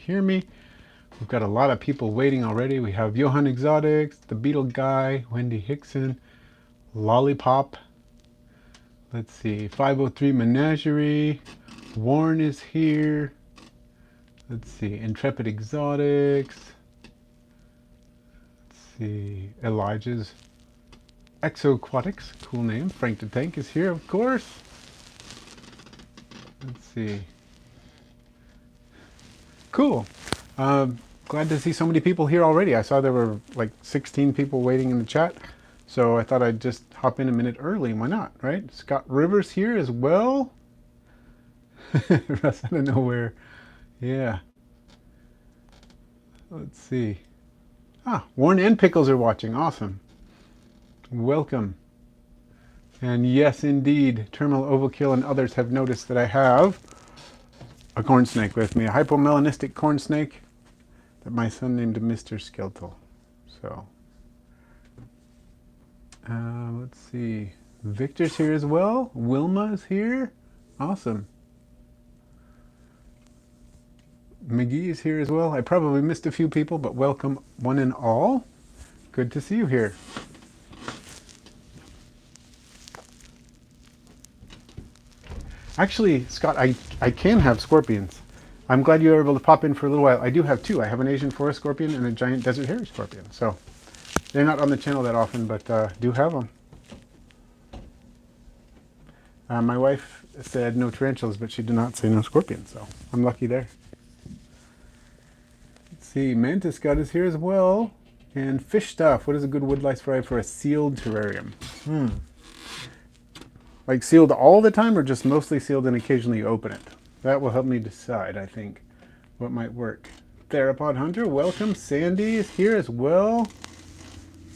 hear me. We've got a lot of people waiting already. We have Johan Exotics, the Beetle Guy, Wendy Hickson, Lollipop. Let's see, 503 Menagerie. Warren is here. Let's see, Intrepid Exotics. Let's see, Elijah's Exoquatics, cool name. Frank the Tank is here, of course. Let's see. Cool. Glad to see so many people here already. I saw there were like 16 people waiting in the chat. So I thought I'd just hop in a minute early. Why not, right? Scott Rivers here as well. Russ out of nowhere. Yeah. Let's see. Ah, Warren and Pickles are watching. Awesome. Welcome. And yes, indeed, Terminal Overkill and others have noticed that I have a corn snake with me, a hypomelanistic corn snake that my son named Mr. Skeletal. So, let's see. Victor's here as well. Wilma's here. Awesome. McGee is here as well. I probably missed a few people, but welcome one and all. Good to see you here. Actually, Scott, I can have scorpions. I'm glad you were able to pop in for a little while. I do have two. I have an Asian forest scorpion and a giant desert hairy scorpion. So they're not on the channel that often, but do have them. My wife said no tarantulas, but she did not say no scorpions, so I'm lucky there. Let's see, Mantis God is here as well. And Fish Stuff, what is a good wood lice variety for a sealed terrarium? Like sealed all the time or just mostly sealed and occasionally you open it? That will help me decide, I think, what might work. Theropod Hunter, welcome. Sandy is here as well.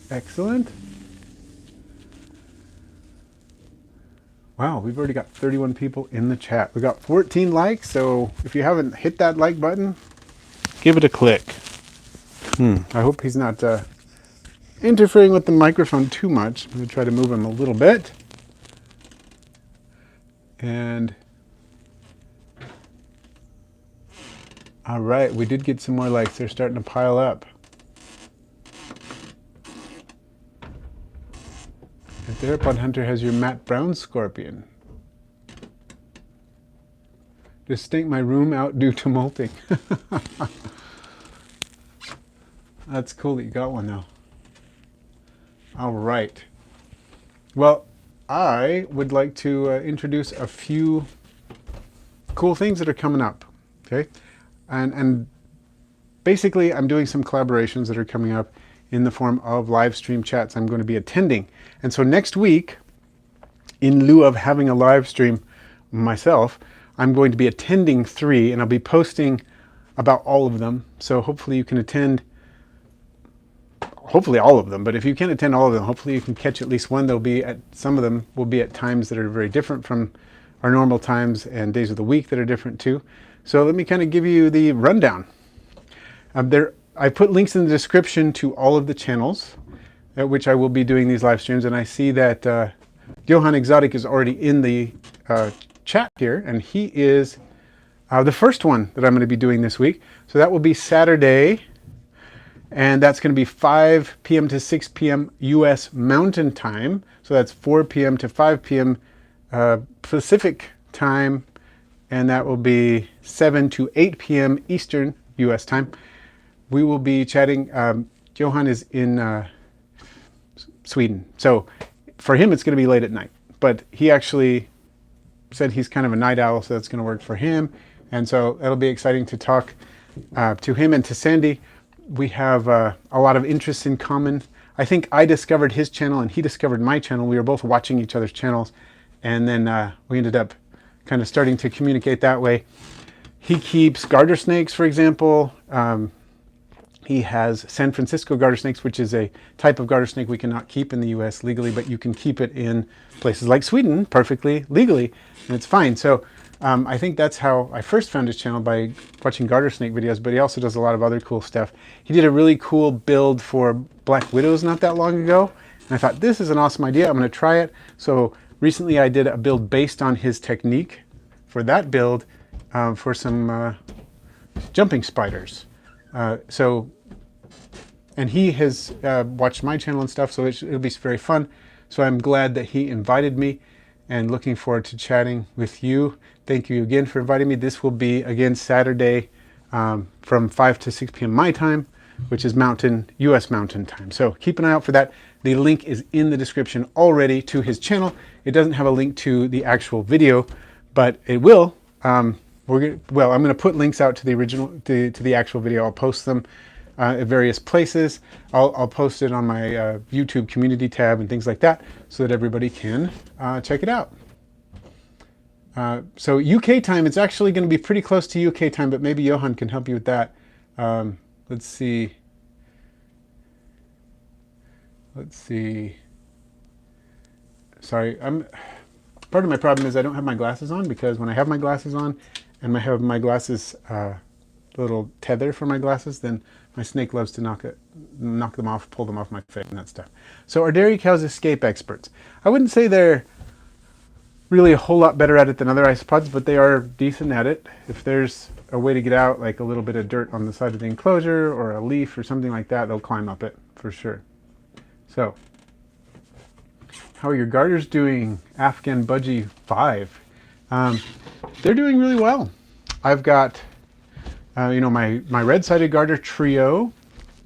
Excellent. Wow, we've already got 31 people in the chat. We got 14 likes, so if you haven't hit that like button, give it a click. I hope he's not interfering with the microphone too much. I'm going to try to move him a little bit. And all right, we did get some more likes. They're starting to pile up. The Theropod Hunter has your matte brown scorpion. Just stink my room out due to molting. That's cool that you got one now. All right. Well, I would like to introduce a few cool things that are coming up, okay? And basically, I'm doing some collaborations that are coming up in the form of live stream chats I'm going to be attending. And so next week, in lieu of having a live stream myself, I'm going to be attending 3, and I'll be posting about all of them. So hopefully you can attend, hopefully all of them, but if you can't attend all of them, hopefully you can catch at least one. They'll be at, some of them will be at times that are very different from our normal times and days of the week that are different too. So let me kind of give you the rundown. I put links in the description to all of the channels at which I will be doing these live streams, and I see that Johan Exotic is already in the chat here, and he is the first one that I'm going to be doing this week. So that will be Saturday, and that's going to be 5 p.m. to 6 p.m. U.S. Mountain Time. So that's 4 p.m. to 5 p.m. Pacific Time, and that will be 7 to 8 p.m. Eastern U.S. Time. We will be chatting. Johan is in Sweden, so for him it's going to be late at night. But he actually said he's kind of a night owl, so that's going to work for him. And so it'll be exciting to talk to him and to Sandy. We have a lot of interests in common. I think I discovered his channel and he discovered my channel. We were both watching each other's channels, and then we ended up kind of starting to communicate that way. He keeps garter snakes, for example. He has San Francisco garter snakes, which is a type of garter snake we cannot keep in the US legally, but you can keep it in places like Sweden perfectly legally, and it's fine. So I think that's how I first found his channel, by watching garter snake videos, but he also does a lot of other cool stuff. He did a really cool build for black widows not that long ago, and I thought, this is an awesome idea, I'm going to try it. So recently I did a build based on his technique for that build for some jumping spiders. And he has watched my channel and stuff, so it'll be very fun. So I'm glad that he invited me and looking forward to chatting with you. Thank you again for inviting me. This will be, again, Saturday from 5 to 6 p.m. my time, which is US Mountain Time. So keep an eye out for that. The link is in the description already to his channel. It doesn't have a link to the actual video, but it will. I'm going to put links out to the original, to the actual video. I'll post them at various places. I'll post it on my YouTube community tab and things like that so that everybody can check it out. So UK time, it's actually going to be pretty close to UK time, but maybe Johan can help you with that. Let's see. Sorry, part of my problem is I don't have my glasses on, because when I have my glasses on and I have my glasses, little tether for my glasses, then my snake loves to knock them off, pull them off my face and that stuff. So are dairy cows escape experts? I wouldn't say they're really a whole lot better at it than other isopods, but they are decent at it. If there's a way to get out, like a little bit of dirt on the side of the enclosure or a leaf or something like that, they'll climb up it for sure. So, how are your garters doing? Afghan Budgie 5. They're doing really well. I've got, my red-sided garter trio,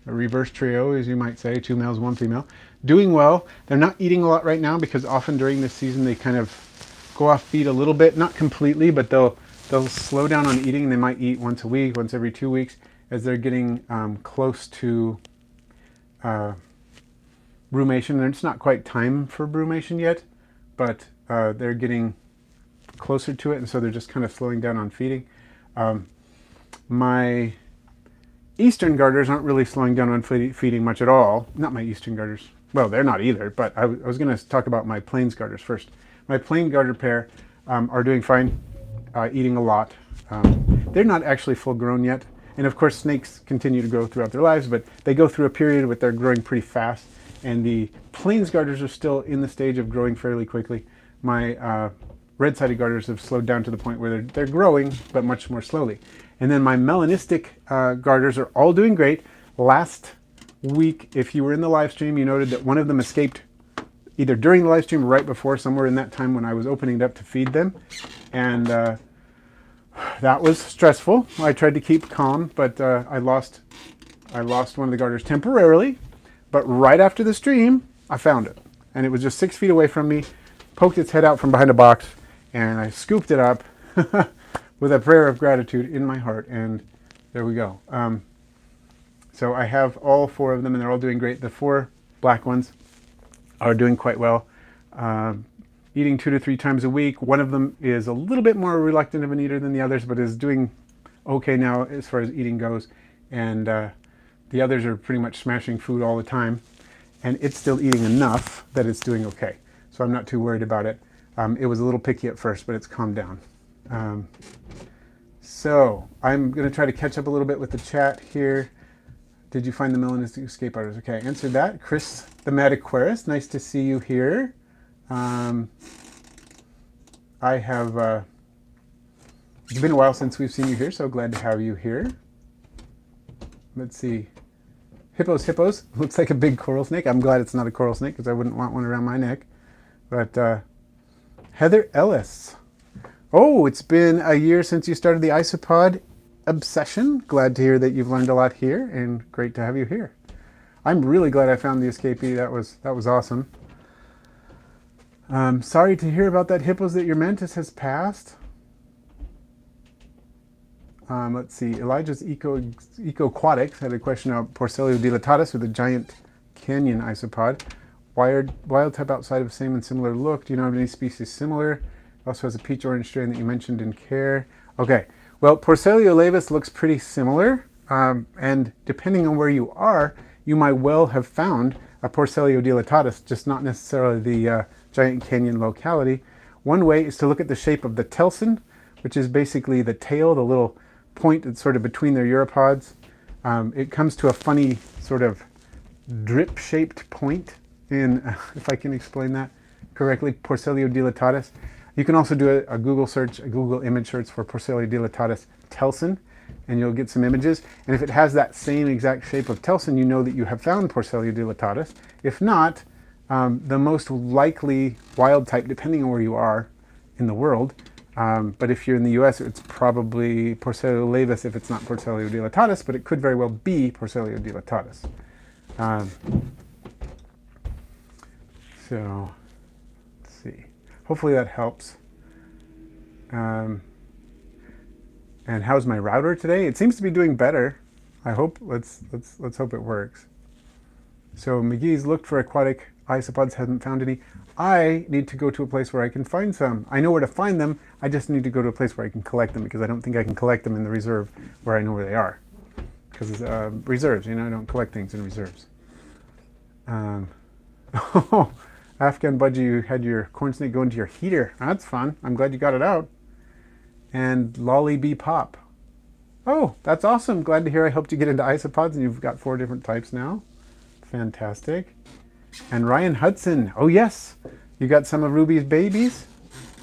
a reverse trio, as you might say, 2 males, 1 female, doing well. They're not eating a lot right now because often during this season they kind of go off feed a little bit, not completely, but they'll slow down on eating. They might eat once a week, once every 2 weeks, as they're getting close to brumation. It's not quite time for brumation yet, but they're getting closer to it, and so they're just kind of slowing down on feeding. My eastern garters aren't really slowing down on feeding much at all. Not my eastern garters. Well, they're not either, but I was going to talk about my plains garters first. My plain garter pair are doing fine, eating a lot. They're not actually full grown yet. And of course, snakes continue to grow throughout their lives, but they go through a period where they're growing pretty fast. And the plains garters are still in the stage of growing fairly quickly. My red-sided garters have slowed down to the point where they're growing, but much more slowly. And then my melanistic garters are all doing great. Last week, if you were in the live stream, you noted that one of them escaped either during the live stream or right before, somewhere in that time when I was opening it up to feed them. And that was stressful. I tried to keep calm, but I lost one of the garters temporarily. But right after the stream, I found it. And it was just 6 feet away from me, poked its head out from behind a box, and I scooped it up with a prayer of gratitude in my heart, and there we go. So I have all 4 of them, and they're all doing great. The 4 black ones are doing quite well, eating 2 to 3 times a week. One of them is a little bit more reluctant of an eater than the others, but is doing okay now as far as eating goes. And the others are pretty much smashing food all the time, and it's still eating enough that it's doing okay. So I'm not too worried about it. It was a little picky at first, but it's calmed down. So I'm going to try to catch up a little bit with the chat here. Did you find the melanistic escape artist? Okay, I answered that. Chris the Mad Aquarist, nice to see you here. I have, it's been a while since we've seen you here, so glad to have you here. Let's see. Hippos. Looks like a big coral snake. I'm glad it's not a coral snake because I wouldn't want one around my neck. But Heather Ellis. Oh, it's been a year since you started the isopod obsession. Glad to hear that you've learned a lot here, and great to have you here. I'm really glad I found the escapee. That was awesome. Sorry to hear about that, Hippos, that your mantis has passed. Let's see. Elijah's Eco-Aquatics had a question about Porcellio dilatatus with a giant canyon isopod. Wild type outside of same and similar look. Do you know of any species similar? Also has a peach orange strain that you mentioned in care. Okay. Well, Porcellio laevis looks pretty similar. And depending on where you are, you might well have found a Porcellio dilatatus, just not necessarily the giant canyon locality. One way is to look at the shape of the telson, which is basically the tail, the little point that's sort of between their uropods. It comes to a funny sort of drip-shaped point in, if I can explain that correctly, Porcellio dilatatus. You can also do a Google search, a Google image search for Porcellio dilatatus telson, and you'll get some images. And if it has that same exact shape of telson, you know that you have found Porcellio dilatatus. If not, the most likely wild type, depending on where you are in the world, but if you're in the US, it's probably Porcellio laevis if it's not Porcellio dilatatus, but it could very well be Porcellio dilatatus. So, let's see. Hopefully that helps. And how's my router today? It seems to be doing better. I hope. Let's hope it works. So McGee's looked for aquatic isopods, hasn't found any. I need to go to a place where I can find some. I know where to find them. I just need to go to a place where I can collect them, because I don't think I can collect them in the reserve where I know where they are. Because reserves, I don't collect things in reserves. Oh, Afghan Budgie, you had your corn snake go into your heater. That's fun. I'm glad you got it out. And Lolly Bee Pop. Oh, that's awesome. Glad to hear I helped you get into isopods, and you've got 4 different types now. Fantastic. And Ryan Hudson. Oh, yes. You got some of Ruby's babies.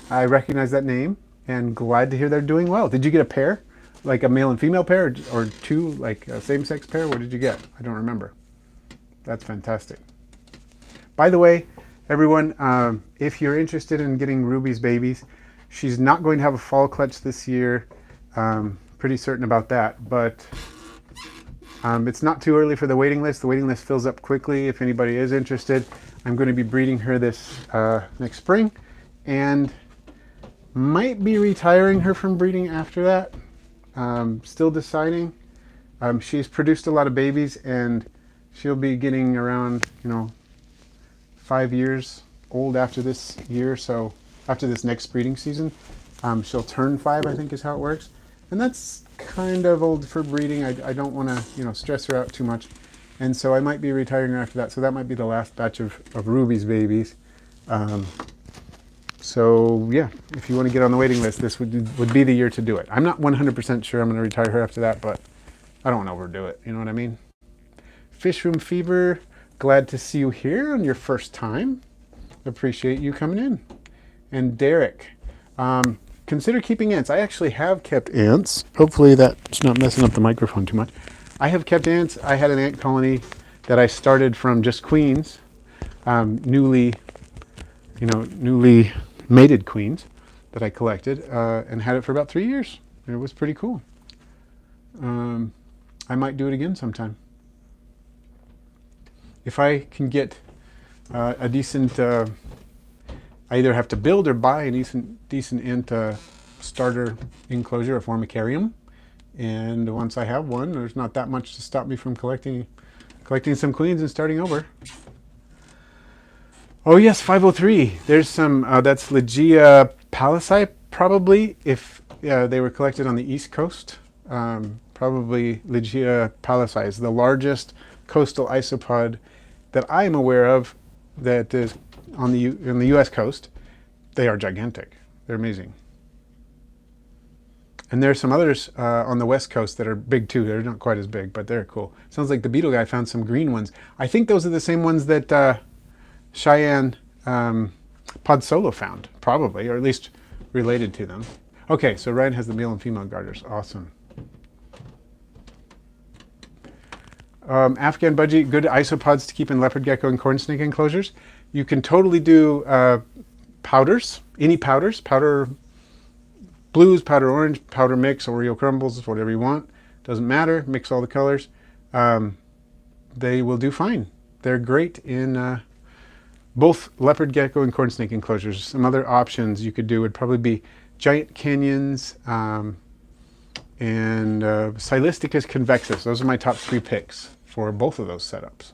I recognize that name, and glad to hear they're doing well. Did you get a pair? Like a male and female pair, or 2, like a same-sex pair? What did you get? I don't remember. That's fantastic. By the way, everyone, if you're interested in getting Ruby's babies, she's not going to have a fall clutch this year. Pretty certain about that, but it's not too early for the waiting list. The waiting list fills up quickly. If anybody is interested, I'm going to be breeding her this next spring, and might be retiring her from breeding after that. Still deciding. She's produced a lot of babies, and she'll be getting around, 5 years old after this year. So after this next breeding season, she'll turn 5, I think is how it works. And that's kind of old for breeding. I don't want to, stress her out too much. And so I might be retiring her after that. So that might be the last batch of Ruby's babies. So yeah, if you want to get on the waiting list, this would be the year to do it. I'm not 100% sure I'm going to retire her after that, but I don't want to overdo it. You know what I mean? Fish Room Fever, glad to see you here on your first time. Appreciate you coming in. And Derek, consider keeping ants. I actually have kept ants. Hopefully that's not messing up the microphone too much. I have kept ants. I had an ant colony that I started from just queens, newly mated queens that I collected, and had it for about 3 years. And it was pretty cool. I might do it again sometime. If I can get a decent, I either have to build or buy a decent ant starter enclosure, a formicarium. And once I have one, there's not that much to stop me from collecting some queens and starting over. Oh yes, 503. There's some, that's Ligia pallasii, probably, if they were collected on the East Coast. Probably Ligia pallasii is the largest coastal isopod that I am aware of that is on the US coast. They are gigantic. They're amazing. And there's some others on the West Coast that are big too. They're not quite as big, but they're cool. Sounds like the beetle guy found some green ones. I think those are the same ones that Cheyenne Pod Solo found, probably, or at least related to them. Okay, so Ryan has the male and female garters. Awesome. Afghan Budgie, good isopods to keep in leopard gecko and corn snake enclosures. You can totally do powders, any powders, powder blues, powder orange, powder mix, Oreo crumbles, whatever you want. Doesn't matter, mix all the colors. They will do fine. They're great in both leopard gecko and corn snake enclosures. Some other options you could do would probably be giant canyons and Silisticus convexus. Those are my top 3 picks for both of those setups.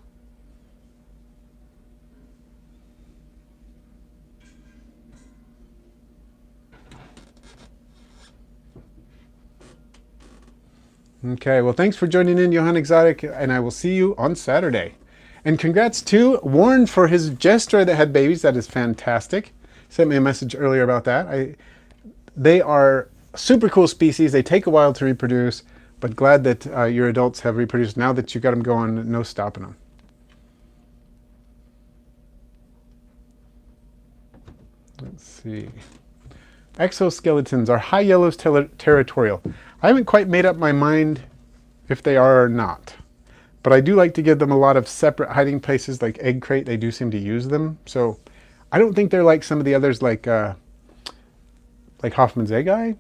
Okay, well, thanks for joining in, Johan Exotic, and I will see you on Saturday. And congrats to Warren for his Gestra that had babies. That is fantastic. Sent me a message earlier about that. They are super cool species. They take a while to reproduce, but glad that your adults have reproduced. Now that you got them going, no stopping them. Let's see. Exoskeletons are high yellows territorial. I haven't quite made up my mind if they are or not. But I do like to give them a lot of separate hiding places, like egg crate. They do seem to use them. So I don't think they're like some of the others, like Hoffman's Egg Eye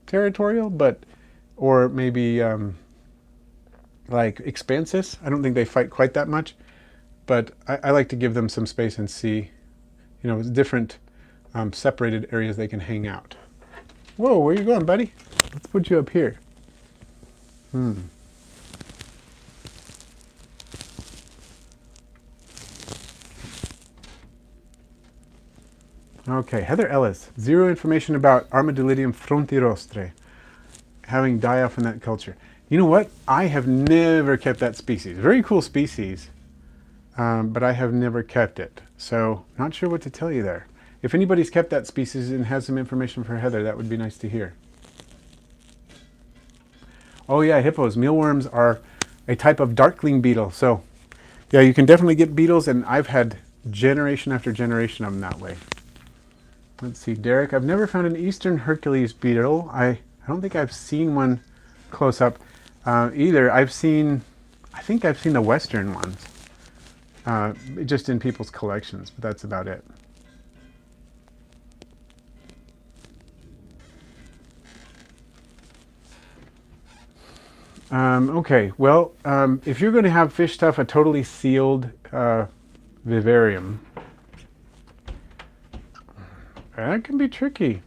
territorial, but or maybe like Expansis. I don't think they fight quite that much, but I like to give them some space and see, different separated areas they can hang out. Whoa, where you going, buddy? Let's put you up here. Okay, Heather Ellis, zero information about Armadillidium frontirostre, having die-off in that culture. You know what? I have never kept that species. Very cool species, but I have never kept it. So, not sure what to tell you there. If anybody's kept that species and has some information for Heather, that would be nice to hear. Oh yeah, hippos. Mealworms are a type of darkling beetle. So, yeah, you can definitely get beetles, and I've had generation after generation of them that way. Let's see, Derek. I've never found an Eastern Hercules beetle. I don't think I've seen one close up either. I think I've seen the Western ones, just in people's collections, but that's about it. Okay, well, if you're going to have fish stuff, a totally sealed vivarium, that can be tricky.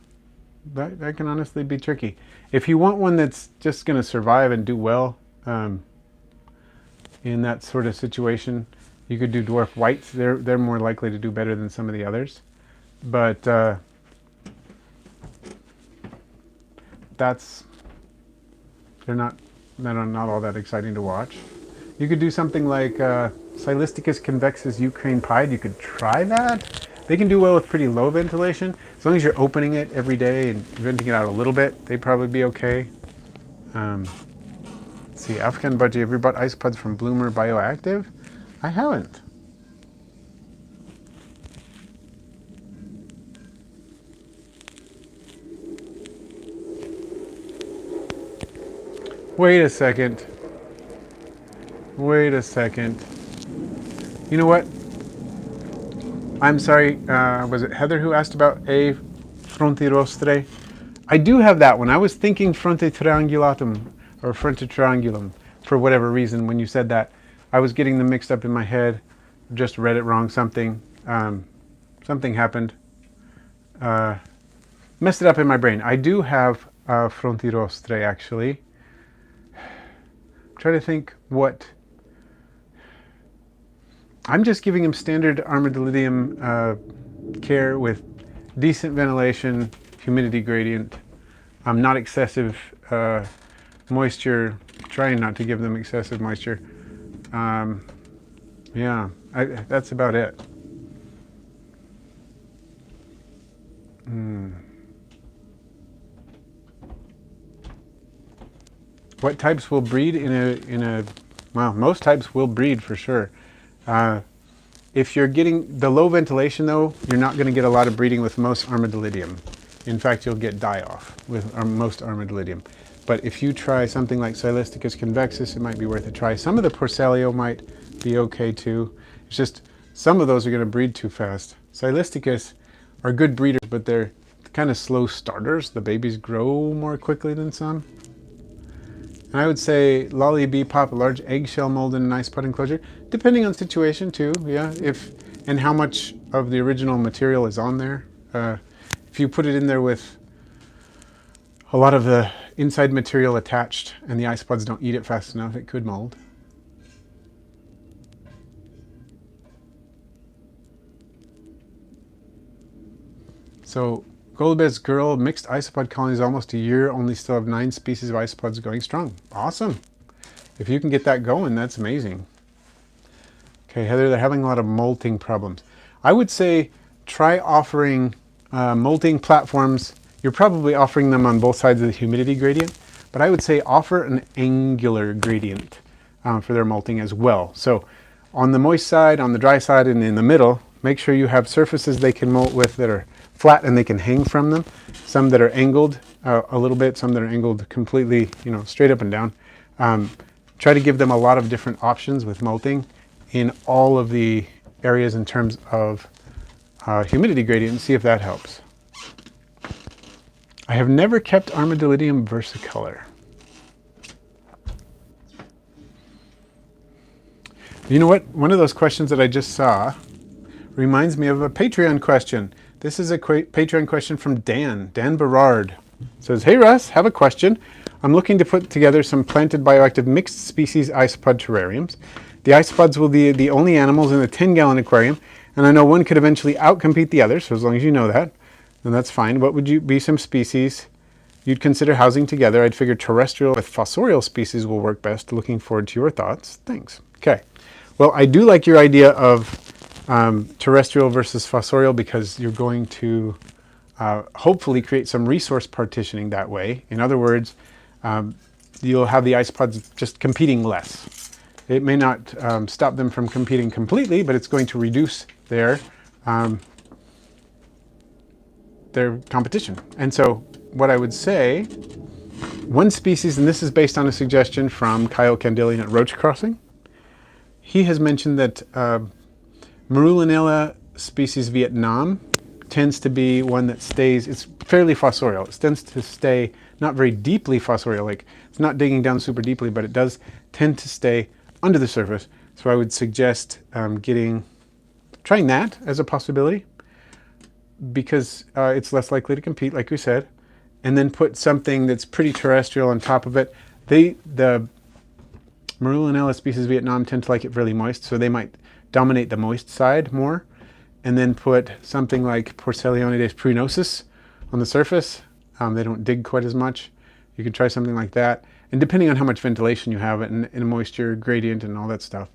That can honestly be tricky. If you want one that's just going to survive and do well in that sort of situation, you could do dwarf whites. They're more likely to do better than some of the others, but they're not all that exciting to watch. You could do something like Silisticus convexus Ukraine pied. You could try that. They can do well with pretty low ventilation. As long as you're opening it every day and venting it out a little bit, they'd probably be okay. Let's see, African budgie. Have you bought isopods from Bloomer Bioactive? I haven't. Wait a second. You know what? I'm sorry, was it Heather who asked about A. frontirostre? I do have that one. I was thinking Fronte triangulatum, or Fronte triangulum, for whatever reason. When you said that, I was getting them mixed up in my head. Just read it wrong. Something happened. Messed it up in my brain. I do have frontirostre, actually. I'm trying to think what... I'm just giving him standard Armadillidium care with decent ventilation, humidity gradient. Not excessive moisture, trying not to give them excessive moisture. Yeah, that's about it. What types will breed well, most types will breed for sure. If you're getting the low ventilation though, you're not going to get a lot of breeding with most Armadillidium. In fact, you'll get die-off with most Armadillidium. But if you try something like Silisticus convexus, it might be worth a try. Some of the Porcellio might be okay too. It's just some of those are going to breed too fast. Silisticus are good breeders, but they're kind of slow starters. The babies grow more quickly than some. And I would say Lolly Bee Pop, a large eggshell mold in a nice pot enclosure, depending on situation too, yeah, and how much of the original material is on there. If you put it in there with a lot of the inside material attached and the isopods don't eat it fast enough, it could mold. So Golubez Girl, mixed isopod colonies almost a year, only still have 9 species of isopods going strong. Awesome. If you can get that going, that's amazing. Okay, Heather, they're having a lot of molting problems. I would say try offering molting platforms. You're probably offering them on both sides of the humidity gradient, but I would say offer an angular gradient for their molting as well. So on the moist side, on the dry side, and in the middle, make sure you have surfaces they can molt with that are flat and they can hang from them, some that are angled a little bit, some that are angled completely, straight up and down. Try to give them a lot of different options with molting in all of the areas in terms of humidity gradient and see if that helps. I have never kept Armadillidium versicolor. You know what? One of those questions that I just saw reminds me of a Patreon question. This is a Patreon question from Dan Berard. It says, "Hey Russ, have a question. I'm looking to put together some planted bioactive mixed species isopod terrariums. The isopods will be the only animals in a 10-gallon aquarium, and I know one could eventually outcompete the other, so as long as you know that, then that's fine. What would be some species you'd consider housing together? I'd figure terrestrial with fossorial species will work best. Looking forward to your thoughts. Thanks." Okay. Well, I do like your idea of terrestrial versus fossorial because you're going to hopefully create some resource partitioning that way. In other words, you'll have the isopods just competing less. It may not stop them from competing completely, but it's going to reduce their competition. And so what I would say, one species, and this is based on a suggestion from Kyle Candelian at Roach Crossing, he has mentioned that Marullinella species Vietnam tends to be one that stays, it's fairly fossorial. It tends to stay not very deeply fossorial, like it's not digging down super deeply, but it does tend to stay under the surface. So I would suggest trying that as a possibility because it's less likely to compete, like we said, and then put something that's pretty terrestrial on top of it. The Marullinella species Vietnam tend to like it really moist, so they might dominate the moist side more, and then put something like Porcelionides pruinosus on the surface. They don't dig quite as much. You could try something like that, and depending on how much ventilation you have and moisture gradient and all that stuff.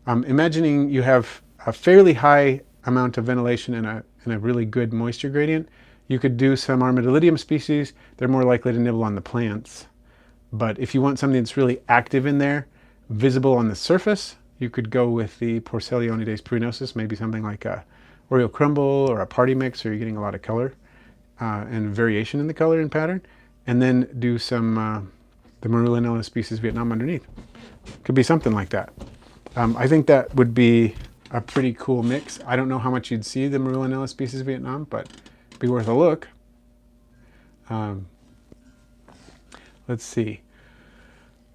Imagining you have a fairly high amount of ventilation and a really good moisture gradient, you could do some Armadillidium species. They're more likely to nibble on the plants. But if you want something that's really active in there, visible on the surface, you could go with the Porcelionides pruinosus, maybe something like a Oreo crumble or a party mix, or you're getting a lot of color and variation in the color and pattern, and then do some the Marullinella species Vietnam underneath. Could be something like that. I think that would be a pretty cool mix. I don't know how much you'd see the Marullinella species Vietnam, but it'd be worth a look. Let's see.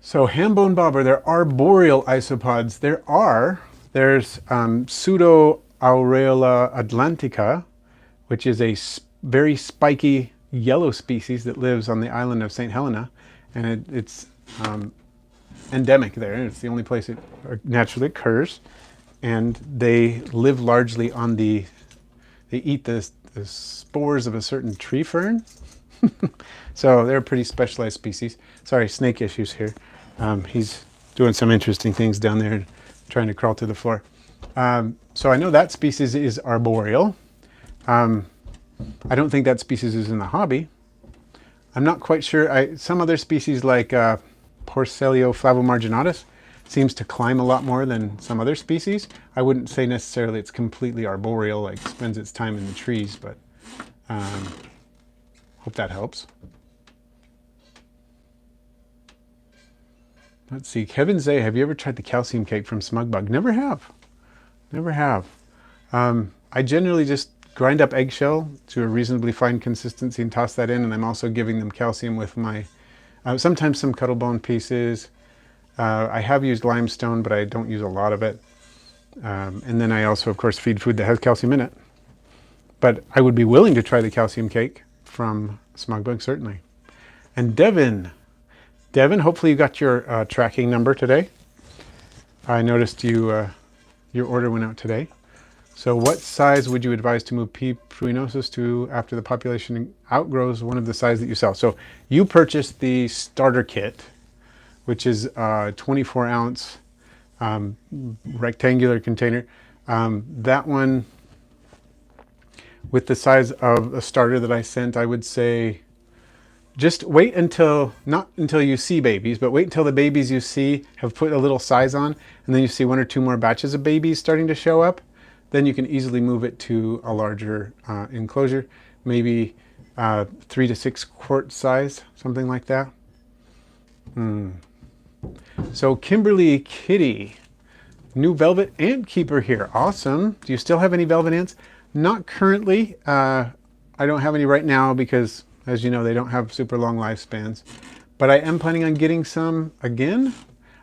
So Hambone Bobber, there are arboreal isopods. There's Pseudo Aureola atlantica, which is a very spiky yellow species that lives on the island of St. Helena, and it's endemic there. It's the only place it naturally occurs, and they live largely on they eat the spores of a certain tree fern. So they're a pretty specialized species. Sorry, snake issues here. He's doing some interesting things down there, trying to crawl to the floor. So I know that species is arboreal. I don't think that species is in the hobby. I'm not quite sure. Some other species like Porcelio flavomarginatus seems to climb a lot more than some other species. I wouldn't say necessarily it's completely arboreal, like spends its time in the trees, but hope that helps. Let's see, Kevin Zay, have you ever tried the calcium cake from Smugbug? Never have. Never have. I generally just grind up eggshell to a reasonably fine consistency and toss that in, and I'm also giving them calcium with my, sometimes some cuttlebone pieces. I have used limestone, but I don't use a lot of it. And then I also, of course, feed food that has calcium in it. But I would be willing to try the calcium cake from Smugbug, certainly. And Devin, hopefully you got your tracking number today. I noticed your order went out today. So what size would you advise to move P. pruinosus to after the population outgrows one of the size that you sell? So you purchased the starter kit, which is a 24-ounce rectangular container. That one, with the size of a starter that I sent, I would say just wait until, not until you see babies, but wait until the babies you see have put a little size on, and then you see 1 or 2 more batches of babies starting to show up. Then you can easily move it to a larger enclosure. maybe 3 to 6 quart size, something like that. So Kimberly Kitty, new velvet ant keeper here. Awesome. Do you still have any velvet ants? Not currently. I don't have any right now because, as you know, they don't have super long lifespans. But I am planning on getting some again.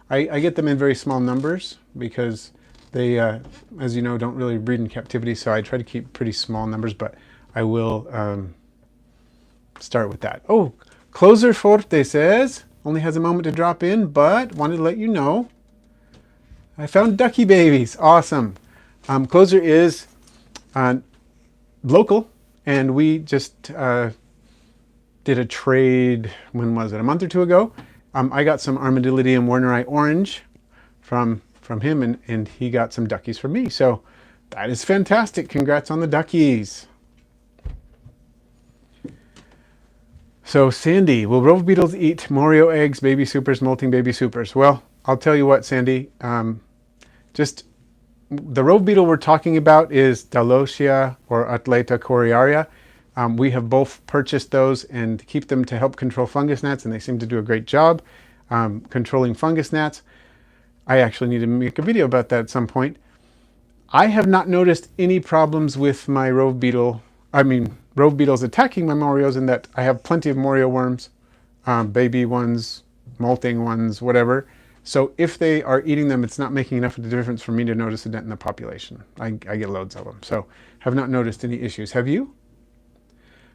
I get them in very small numbers because they, as you know, don't really breed in captivity. So I try to keep pretty small numbers, but I will start with that. Oh, Closer Forte says, only has a moment to drop in, but wanted to let you know I found ducky babies. Awesome. Closer is local, and we just did a trade. When was it? A month or two ago. I got some Armadillidium warneri orange from him, and he got some duckies from me. So that is fantastic. Congrats on the duckies. So Sandy, will rove beetles eat Morio eggs, baby supers, molting baby supers? Well, I'll tell you what, Sandy. Just the rove beetle we're talking about is Dalotia or Atleta coriaria. We have both purchased those and keep them to help control fungus gnats, and they seem to do a great job controlling fungus gnats. I actually need to make a video about that at some point. I have not noticed any problems with my rove beetles attacking my Morios, in that I have plenty of Morio worms, baby ones, molting ones, whatever. So if they are eating them, it's not making enough of a difference for me to notice a dent in the population. I get loads of them, so have not noticed any issues. Have you?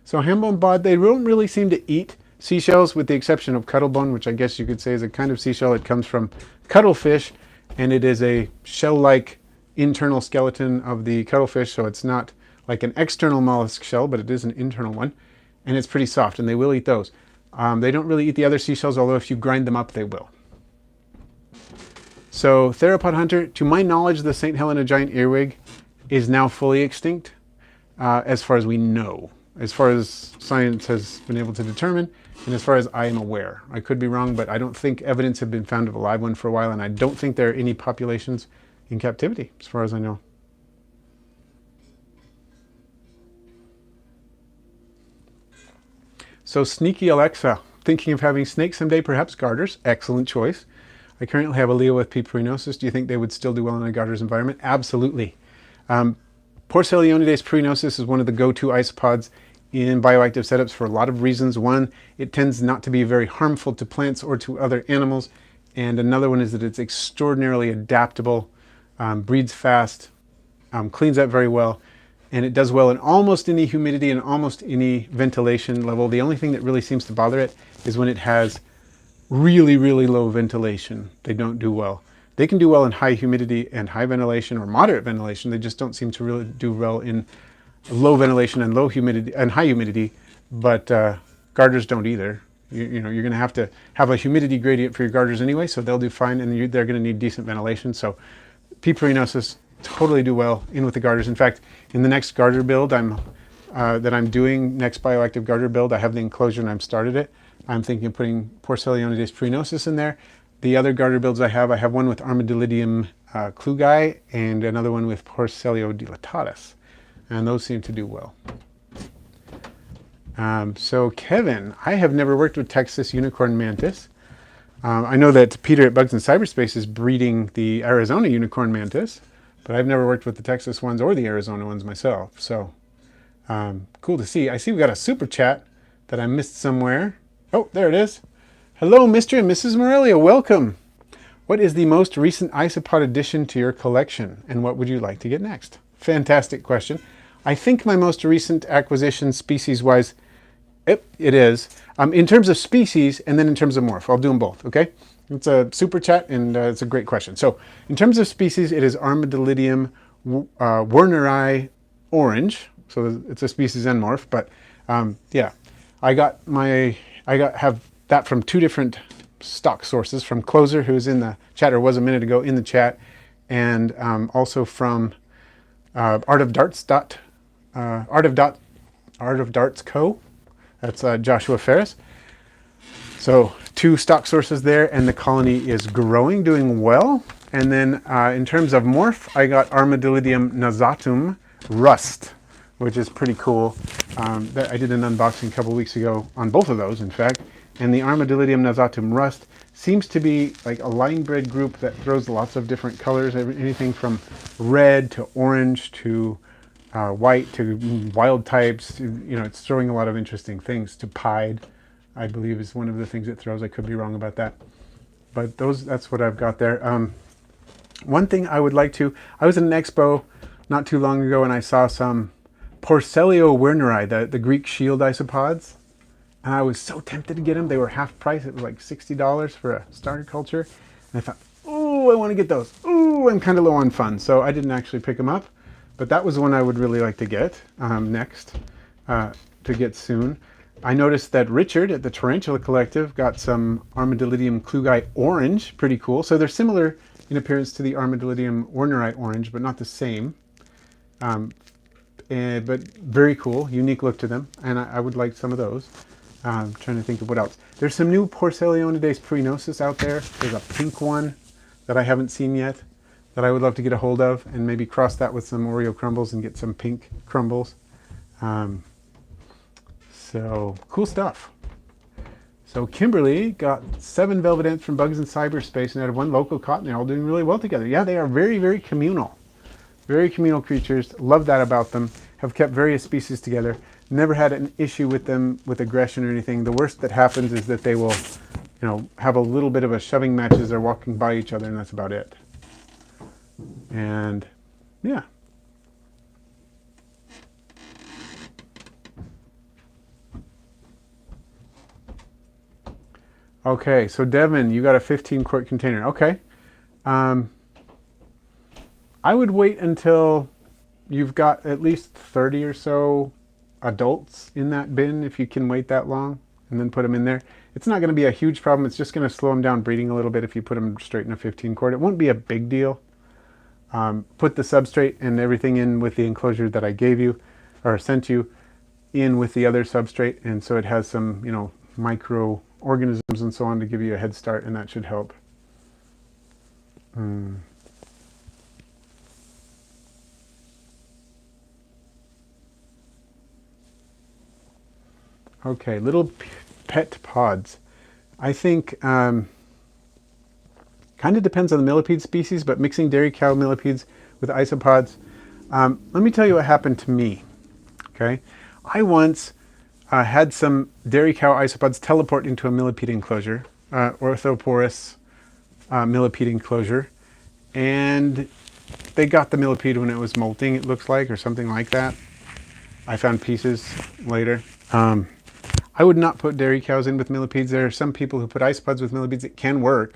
So Hambone Bod, they don't really seem to eat seashells with the exception of cuttlebone, which I guess you could say is a kind of seashell. It comes from cuttlefish, and it is a shell-like internal skeleton of the cuttlefish, so it's not like an external mollusk shell, but it is an internal one, and it's pretty soft, and they will eat those. They don't really eat the other seashells, although if you grind them up, they will. So Theropod Hunter, to my knowledge, the St. Helena giant earwig is now fully extinct, as far as we know, as far as science has been able to determine, and as far as I am aware. I could be wrong, but I don't think evidence have been found of a live one for a while, and I don't think there are any populations in captivity, as far as I know. So Sneaky Alexa, thinking of having snakes someday, perhaps garters. Excellent choice. I currently have a Leo with P. pruinosus. Do you think they would still do well in a garters environment? Absolutely. Porcelionides pruinosus is one of the go-to isopods in bioactive setups for a lot of reasons. One, it tends not to be very harmful to plants or to other animals. And another one is that it's extraordinarily adaptable, breeds fast, cleans up very well, and it does well in almost any humidity and almost any ventilation level. The only thing that really seems to bother it is when it has really, really low ventilation. They don't do well. They can do well in high humidity and high ventilation or moderate ventilation. They just don't seem to really do well in low ventilation and low humidity and high humidity, but garters don't either. You know, you're going to have a humidity gradient for your garters anyway, so they'll do fine, and they're going to need decent ventilation. So P. pruinosus totally do well in with the garters. In fact, in the next garter build that I'm doing, next bioactive garter build, I have the enclosure and I've started it. I'm thinking of putting Porcelionides pruinosus in there. The other garter builds I have one with Armadillidium klugi and another one with Porcelio dilatatus, and those seem to do well. So Kevin, I have never worked with Texas unicorn mantis. I know that Peter at Bugs in Cyberspace is breeding the Arizona unicorn mantis, but I've never worked with the Texas ones or the Arizona ones myself. So cool to see. I see we got a super chat that I missed somewhere. Oh, there it is. Hello, Mr. and Mrs. Morelia. Welcome. What is the most recent isopod addition to your collection, and what would you like to get next? Fantastic question. I think my most recent acquisition, species-wise, it is. In terms of species and then in terms of morph. I'll do them both, okay? It's a super chat, and it's a great question. So in terms of species, it is Armadillidium warneri orange. So it's a species and morph, but yeah. I have that from two different stock sources, from Closer, who's in the chat, or was a minute ago in the chat, and also from Art of Darts Co. That's Joshua Ferris. So two stock sources there, and the colony is growing, doing well. And then in terms of morph, I got Armadillidium nasatum rust. which is pretty cool. I did an unboxing a couple weeks ago on both of those, in fact. And the Armadillidium nasatum rust seems to be like a line bred group that throws lots of different colors, anything from red to orange to white to wild types. You know, it's throwing a lot of interesting things. To pied, I believe, is one of the things it throws. I could be wrong about that. But that's what I've got there. One thing I would like to, I was at an expo not too long ago and I saw some Porcellio werneri, the Greek shield isopods. And I was so tempted to get them. They were half price. It was like $60 for a starter culture. And I thought, oh, I want to get those. Oh, I'm kind of low on funds. So I didn't actually pick them up. But that was one I would really like to get next, to get soon. I noticed that Richard at the Tarantula Collective got some Armadillidium klugi orange. Pretty cool. So they're similar in appearance to the Armadillidium werneri orange, but not the same. But very cool, unique look to them. And I would like some of those. I'm trying to think of what else. There's some new Porcellionides pruinosus out there. There's a pink one that I haven't seen yet that I would love to get a hold of, and maybe cross that with some Oreo crumbles and get some pink crumbles. So cool stuff. So Kimberly got 7 velvet ants from Bugs in Cyberspace and out of 1 local cotton. They're all doing really well together. Yeah, they are very, very communal. Very communal creatures. Love that about them. Have kept various species together. Never had an issue with them with aggression or anything. The worst that happens is that they will, you know, have a little bit of a shoving match as they're walking by each other, and that's about it. And yeah. Okay, so Devin, you got a 15-quart container. Okay. I would wait until you've got at least 30 or so adults in that bin, if you can wait that long, and then put them in there. It's not going to be a huge problem. It's just going to slow them down breeding a little bit if you put them straight in a 15-quart. It won't be a big deal. Put the substrate and everything in with the enclosure that I gave you, or sent you, in with the other substrate, and so it has some, you know, microorganisms and so on to give you a head start, and that should help. Okay, little pet pods. I think kind of depends on the millipede species, but mixing dairy cow millipedes with isopods. Let me tell you what happened to me. Okay, I once had some dairy cow isopods teleport into a millipede enclosure, orthoporous millipede enclosure, and they got the millipede when it was molting, it looks like, or something like that. I found pieces later. I would not put dairy cows in with millipedes. There are some people who put isopods with millipedes. It can work.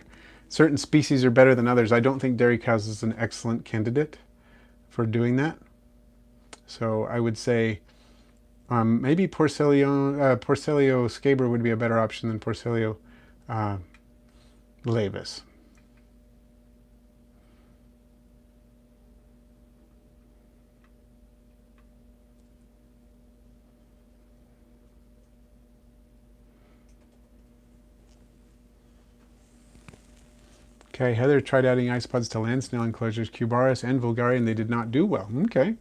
Certain species are better than others. I don't think dairy cows is an excellent candidate for doing that. So I would say maybe Porcellio scaber would be a better option than Porcellio laevis. Okay, Heather tried adding isopods to land snail enclosures, Cubaris and Vulgaria, and they did not do well. Okay.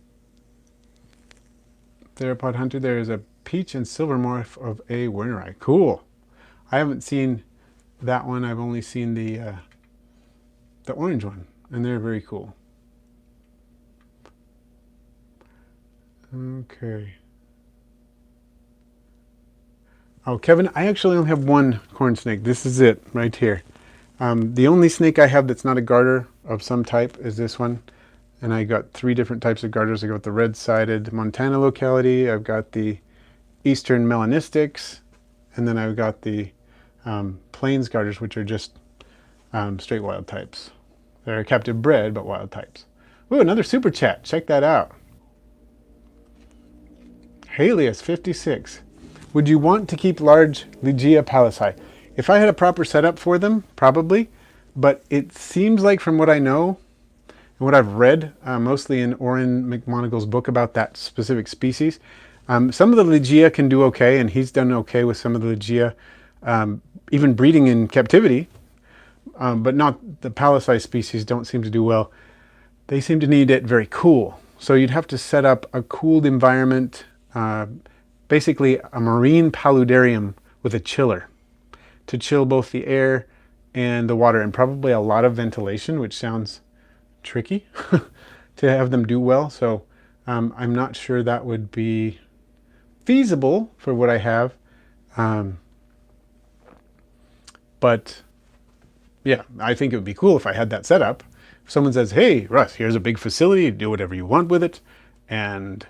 Theropod Hunter, there is a peach and silver morph of A. werneri. Cool. I haven't seen that one. I've only seen the orange one, and they're very cool. Okay. Oh, Kevin, I actually only have 1 corn snake. This is it right here. The only snake I have that's not a garter of some type is this one. And I got 3 different types of garters. I got the red-sided Montana locality, I've got the eastern melanistics, and then I've got the plains garters, which are just straight wild types. They're captive bred, but wild types. Ooh, another super chat. Check that out. Halius56. Would you want to keep large Ligia pallici? If I had a proper setup for them, probably. But it seems like, from what I know and what I've read, mostly in Oren McMonagle's book about that specific species, some of the Ligia can do okay, and he's done okay with some of the Ligia, even breeding in captivity. But not the pallici species don't seem to do well. They seem to need it very cool. So you'd have to set up a cooled environment, basically a marine paludarium with a chiller to chill both the air and the water, and probably a lot of ventilation, which sounds tricky to have them do well. So I'm not sure that would be feasible for what I have. But yeah, I think it would be cool if I had that set up. If someone says, hey, Russ, here's a big facility, do whatever you want with it, and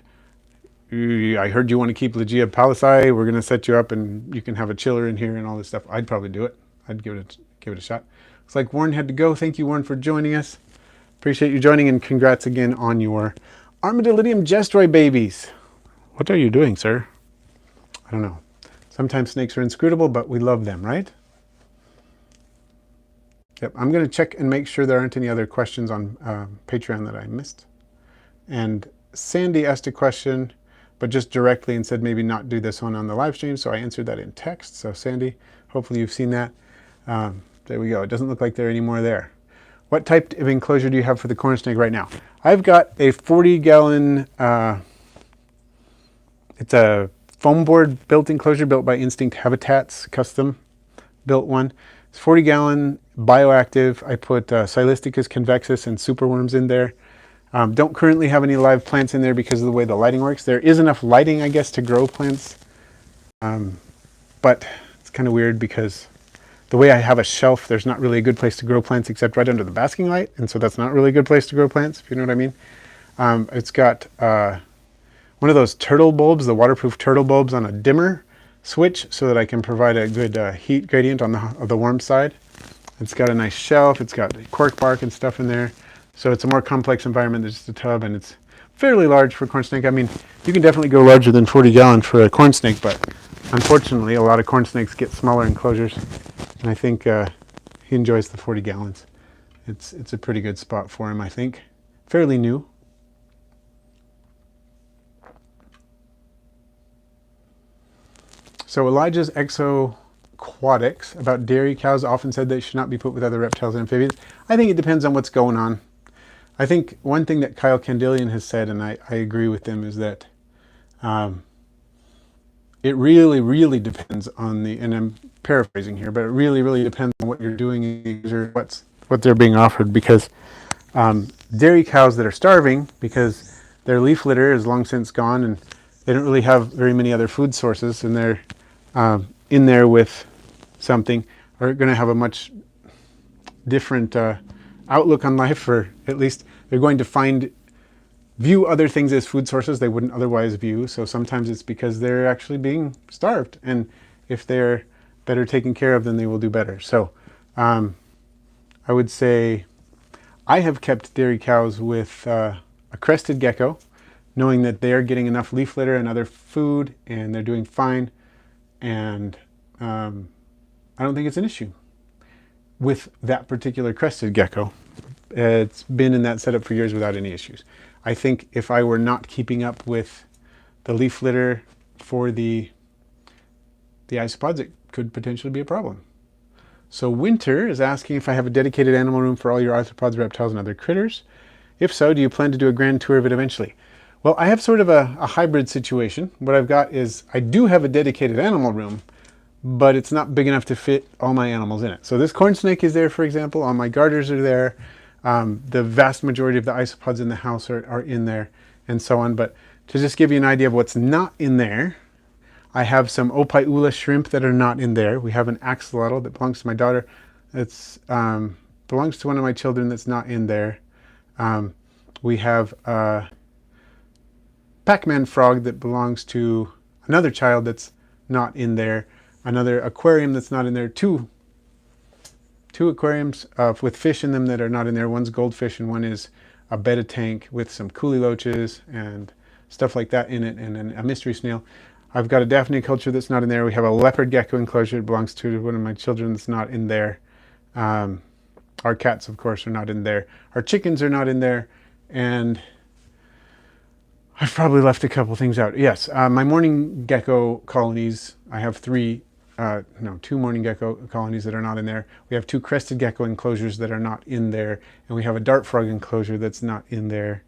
I heard you want to keep Legia Palisade, we're going to set you up and you can have a chiller in here and all this stuff, I'd probably do it. I'd give it a shot. Looks like Warren had to go. Thank you, Warren, for joining us. Appreciate you joining, and congrats again on your Armadillidium Gestroy babies. What are you doing, sir? I don't know. Sometimes snakes are inscrutable, but we love them, right? Yep, I'm going to check and make sure there aren't any other questions on Patreon that I missed. And Sandy asked a question, but just directly, and said maybe not do this one on the live stream, so I answered that in text. So Sandy, hopefully you've seen that. There we go. It doesn't look like there are any more there. What type of enclosure do you have for the corn snake right now? I've got a 40-gallon, it's a foam board built enclosure built by Instinct Habitats, custom built one. It's 40-gallon, bioactive. I put Silisticus convexus and superworms in there. Don't currently have any live plants in there because of the way the lighting works. There is enough lighting, I guess, to grow plants. But it's kind of weird because the way I have a shelf, there's not really a good place to grow plants except right under the basking light. And so that's not really a good place to grow plants, if you know what I mean. It's got one of those turtle bulbs, the waterproof turtle bulbs on a dimmer switch so that I can provide a good heat gradient on the warm side. It's got a nice shelf. It's got cork bark and stuff in there. So it's a more complex environment than just a tub, and it's fairly large for corn snake. I mean, you can definitely go larger than 40 gallons for a corn snake, but unfortunately, a lot of corn snakes get smaller enclosures, and I think he enjoys the 40 gallons. It's a pretty good spot for him, I think. Fairly new. So Elijah's Exoquatics about dairy cows often said they should not be put with other reptiles and amphibians. I think it depends on what's going on. I think one thing that Kyle Candelian has said, and I agree with him, is that it really, really depends on the, and I'm paraphrasing here, but it really, really depends on what you're doing or what they're being offered, because dairy cows that are starving because their leaf litter is long since gone and they don't really have very many other food sources, and they're in there with something, are going to have a much different outlook on life, or at least they're going to view other things as food sources they wouldn't otherwise view. So sometimes it's because they're actually being starved, and if they're better taken care of, then they will do better. So I would say I have kept dairy cows with a crested gecko, knowing that they are getting enough leaf litter and other food, and they're doing fine, and I don't think it's an issue with that particular crested gecko. It's been in that setup for years without any issues. I think if I were not keeping up with the leaf litter for the isopods, it could potentially be a problem. So Winter is asking if I have a dedicated animal room for all your arthropods, reptiles, and other critters. If so, do you plan to do a grand tour of it eventually? Well, I have sort of a hybrid situation. What I've got is I do have a dedicated animal room, but it's not big enough to fit all my animals in it. So this corn snake is there, for example. All my garters are there. The vast majority of the isopods in the house are in there, and so on. But to just give you an idea of what's not in there, I have some Ophiula shrimp that are not in there. We have an axolotl that belongs to my daughter. It's belongs to one of my children that's not in there. We have a Pac-Man frog that belongs to another child that's not in there. Another aquarium that's not in there. Two aquariums with fish in them that are not in there. One's goldfish and one is a betta tank with some coolie loaches and stuff like that in it, and then a mystery snail. I've got a Daphne culture that's not in there. We have a leopard gecko enclosure that belongs to one of my children that's not in there. Our cats, of course, are not in there. Our chickens are not in there. And I've probably left a couple things out. Yes, my morning gecko colonies, I have two morning gecko colonies that are not in there. We have two crested gecko enclosures that are not in there. And we have a dart frog enclosure that's not in there.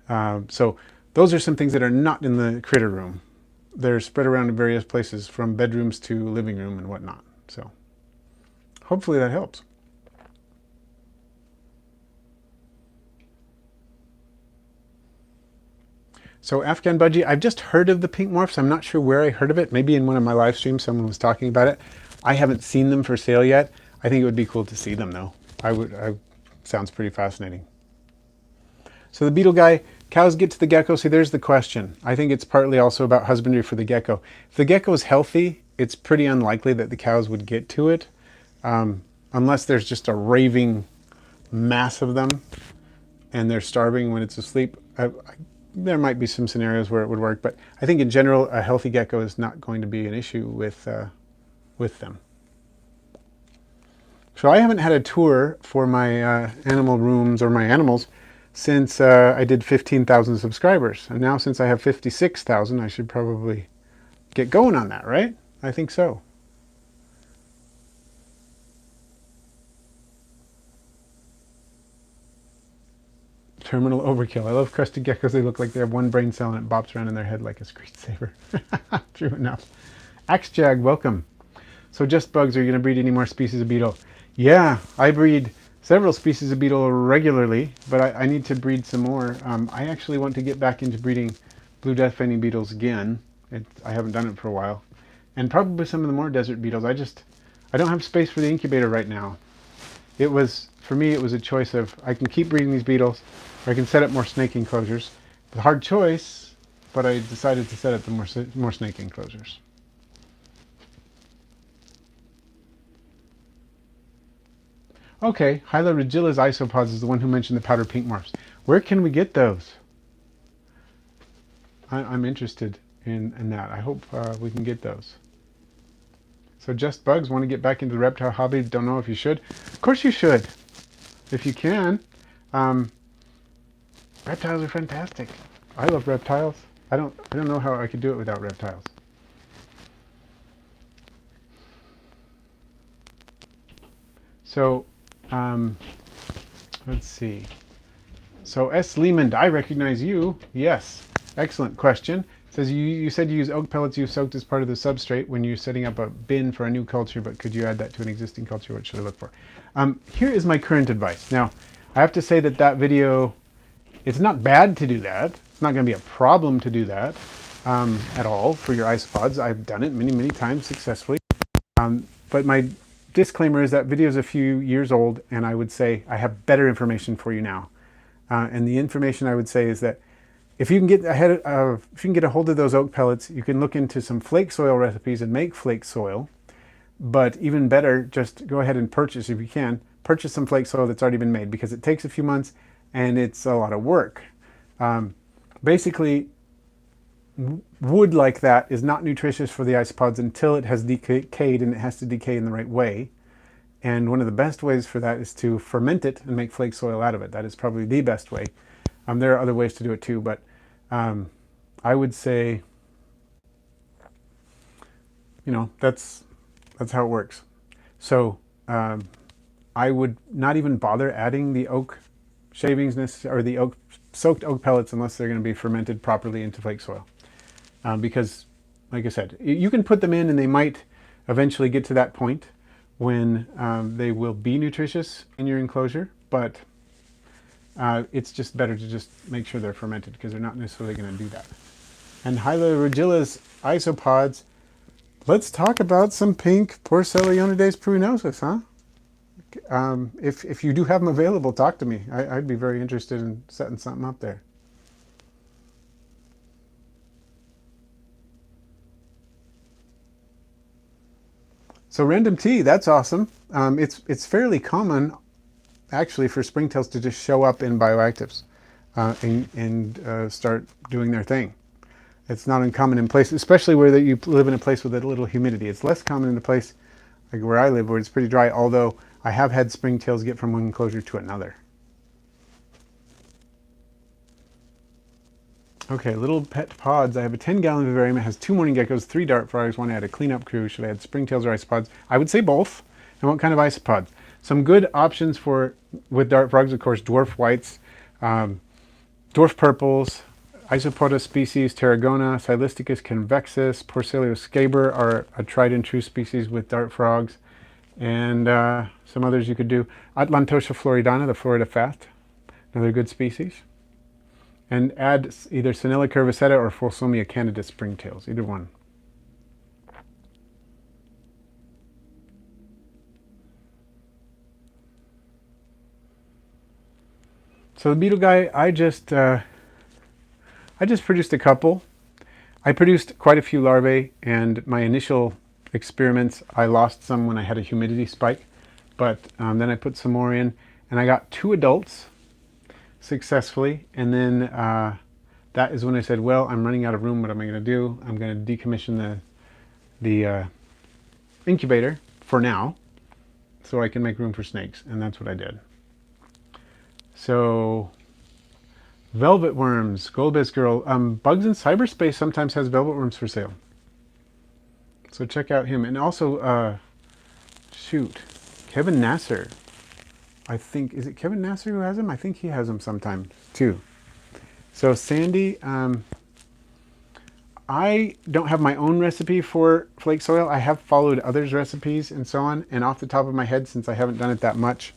So those are some things that are not in the critter room. They're spread around in various places, from bedrooms to living room and whatnot. So hopefully that helps. So Afghan Budgie, I've just heard of the pink morphs. I'm not sure where I heard of it. Maybe in one of my live streams someone was talking about it. I haven't seen them for sale yet. I think it would be cool to see them though. Sounds pretty fascinating. So the beetle guy, cows get to the gecko. See, there's the question. I think it's partly also about husbandry for the gecko. If the gecko is healthy, it's pretty unlikely that the cows would get to it, unless there's just a raving mass of them and they're starving when it's asleep. There might be some scenarios where it would work, but I think in general, a healthy gecko is not going to be an issue with them. So I haven't had a tour for my animal rooms or my animals since I did 15,000 subscribers. And now since I have 56,000, I should probably get going on that, right? I think so. Terminal overkill. I love crested geckos. They look like they have one brain cell and it bops around in their head like a screensaver. True enough. Axejag, welcome. So just bugs, are you going to breed any more species of beetle? Yeah, I breed several species of beetle regularly, but I need to breed some more. I actually want to get back into breeding blue death veining beetles again. I haven't done it for a while. And probably some of the more desert beetles. I don't have space for the incubator right now. For me, it was a choice of, I can keep breeding these beetles, or I can set up more snake enclosures. It's a hard choice, but I decided to set up the more snake enclosures. Okay, Hyla Regilla's isopods is the one who mentioned the powder pink morphs. Where can we get those? I'm interested in that. I hope we can get those. So just bugs, want to get back into the reptile hobby, don't know if you should. Of course you should, if you can. Reptiles are fantastic. I love reptiles. I don't know how I could do it without reptiles. So, let's see. So S. Lehman, I recognize you. Yes. Excellent question. It says you said you use oak pellets you soaked as part of the substrate when you're setting up a bin for a new culture, but could you add that to an existing culture? What should I look for? Here is my current advice. Now, I have to say that video, it's not bad to do that. It's not going to be a problem to do that at all for your isopods. I've done it many, many times successfully. But my disclaimer is that video is a few years old, and I would say I have better information for you now. And the information I would say is that if you can get a hold of those oak pellets, you can look into some flake soil recipes and make flake soil. But even better, just go ahead and purchase, if you can, purchase some flake soil that's already been made, because it takes a few months and it's a lot of work. Basically, wood like that is not nutritious for the isopods until it has decayed, and it has to decay in the right way. And one of the best ways for that is to ferment it and make flake soil out of it. That is probably the best way. There are other ways to do it too, but I would say, that's how it works. So I would not even bother adding the oak shavings or the soaked oak pellets unless they're going to be fermented properly into flake soil. Because, like I said, you can put them in and they might eventually get to that point when they will be nutritious in your enclosure, but it's just better to just make sure they're fermented, because they're not necessarily going to do that. And Hyla Regilla's isopods, let's talk about some pink Porcellonides pruinosus, huh? If you do have them available, talk to me. I'd be very interested in setting something up there. So Random Tea, that's awesome. It's fairly common, actually, for springtails to just show up in bioactives and start doing their thing. It's not uncommon in places, especially where you live in a place with a little humidity. It's less common in a place like where I live, where it's pretty dry, although I have had springtails get from one enclosure to another. Okay, little pet pods. I have a 10-gallon vivarium. It has 2 morning geckos, 3 dart frogs. Want to add a cleanup crew? Should I add springtails or isopods? I would say both. And what kind of isopods? Some good options with dart frogs, of course, dwarf whites, dwarf purples, Isopoda species, Tarragona, Silisticus convexus, Porcellio scaber are a tried and true species with dart frogs, and some others you could do. Atlantosha floridana, the Florida fat, another good species. And add either Sanilla curvicetta or Folsomia candida springtails, either one. So the beetle guy, I just produced a couple. I produced quite a few larvae, and my initial experiments, I lost some when I had a humidity spike, but then I put some more in, and I got 2 adults successfully, and then that is when I said, well, I'm running out of room. What am I going to do? I'm going to decommission the incubator for now, so I can make room for snakes, and that's what I did. So, velvet worms, Goldbest Girl. Bugs in Cyberspace sometimes has velvet worms for sale. So check out him. And also, shoot, Kevin Nasser. I think, is it Kevin Nasser who has them? I think he has them sometimes too. So Sandy, I don't have my own recipe for flake soil. I have followed others' recipes and so on. And off the top of my head, since I haven't done it that much,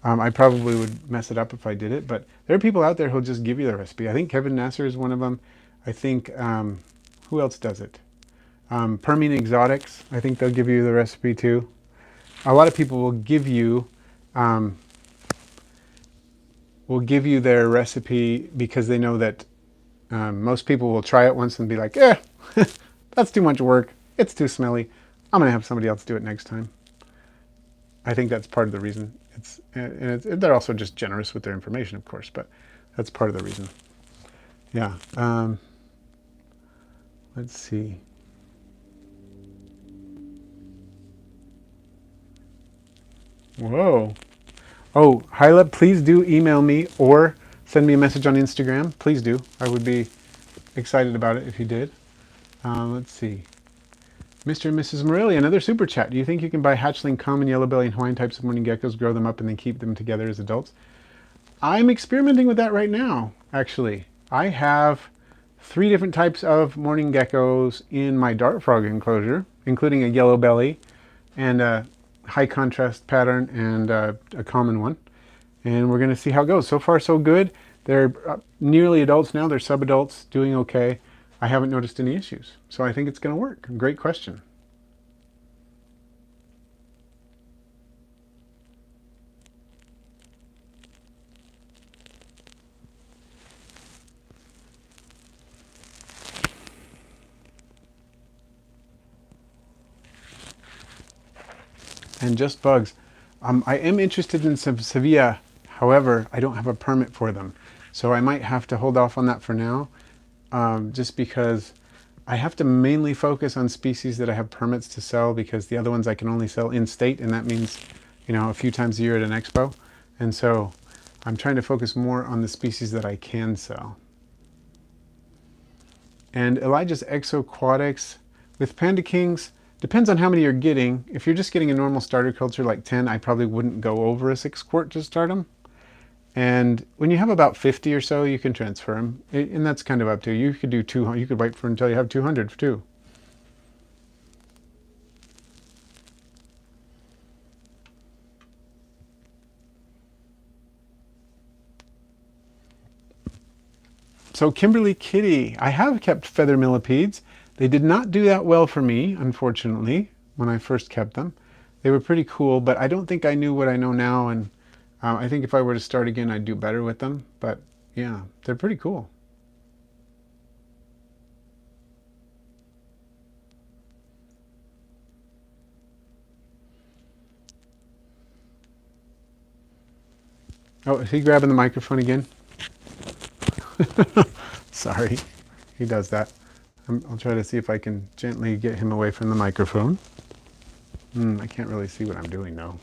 I probably would mess it up if I did it, but there are people out there who'll just give you the recipe. I think Kevin Nasser is one of them. I think, who else does it? Permian Exotics, I think they'll give you the recipe too. A lot of people will give you their recipe because they know that most people will try it once and be like, that's too much work. It's too smelly. I'm going to have somebody else do it next time. I think that's part of the reason. They're also just generous with their information, of course, but that's part of the reason. Yeah. Let's see. Whoa. Oh, Hyla, please do email me or send me a message on Instagram. Please do. I would be excited about it if you did. Let's see. Mr. and Mrs. Morelli, another super chat. Do you think you can buy hatchling common yellow belly and Hawaiian types of mourning geckos, grow them up, and then keep them together as adults? I'm experimenting with that right now, actually. I have 3 different types of mourning geckos in my dart frog enclosure, including a yellow belly and a high contrast pattern and a common one. And we're going to see how it goes. So far, so good. They're nearly adults now. They're sub-adults, doing okay. I haven't noticed any issues. So I think it's going to work. Great question. And just bugs. I am interested in some Sevilla. However, I don't have a permit for them. So I might have to hold off on that for now. Just because I have to mainly focus on species that I have permits to sell, because the other ones I can only sell in state, and that means, a few times a year at an expo. And so I'm trying to focus more on the species that I can sell. And Elijah's Exoquatics with Panda Kings, depends on how many you're getting. If you're just getting a normal starter culture like 10, I probably wouldn't go over a 6 quart to start them. And when you have about 50 or so, you can transfer them. And that's kind of up to you. You could do 200. You could wait for until you have 200 too. So Kimberly Kitty, I have kept feather millipedes. They did not do that well for me, unfortunately, when I first kept them. They were pretty cool, but I don't think I knew what I know now, and I think if I were to start again, I'd do better with them. But yeah, they're pretty cool. Oh, is he grabbing the microphone again? Sorry, he does that. I'll try to see if I can gently get him away from the microphone. I can't really see what I'm doing though.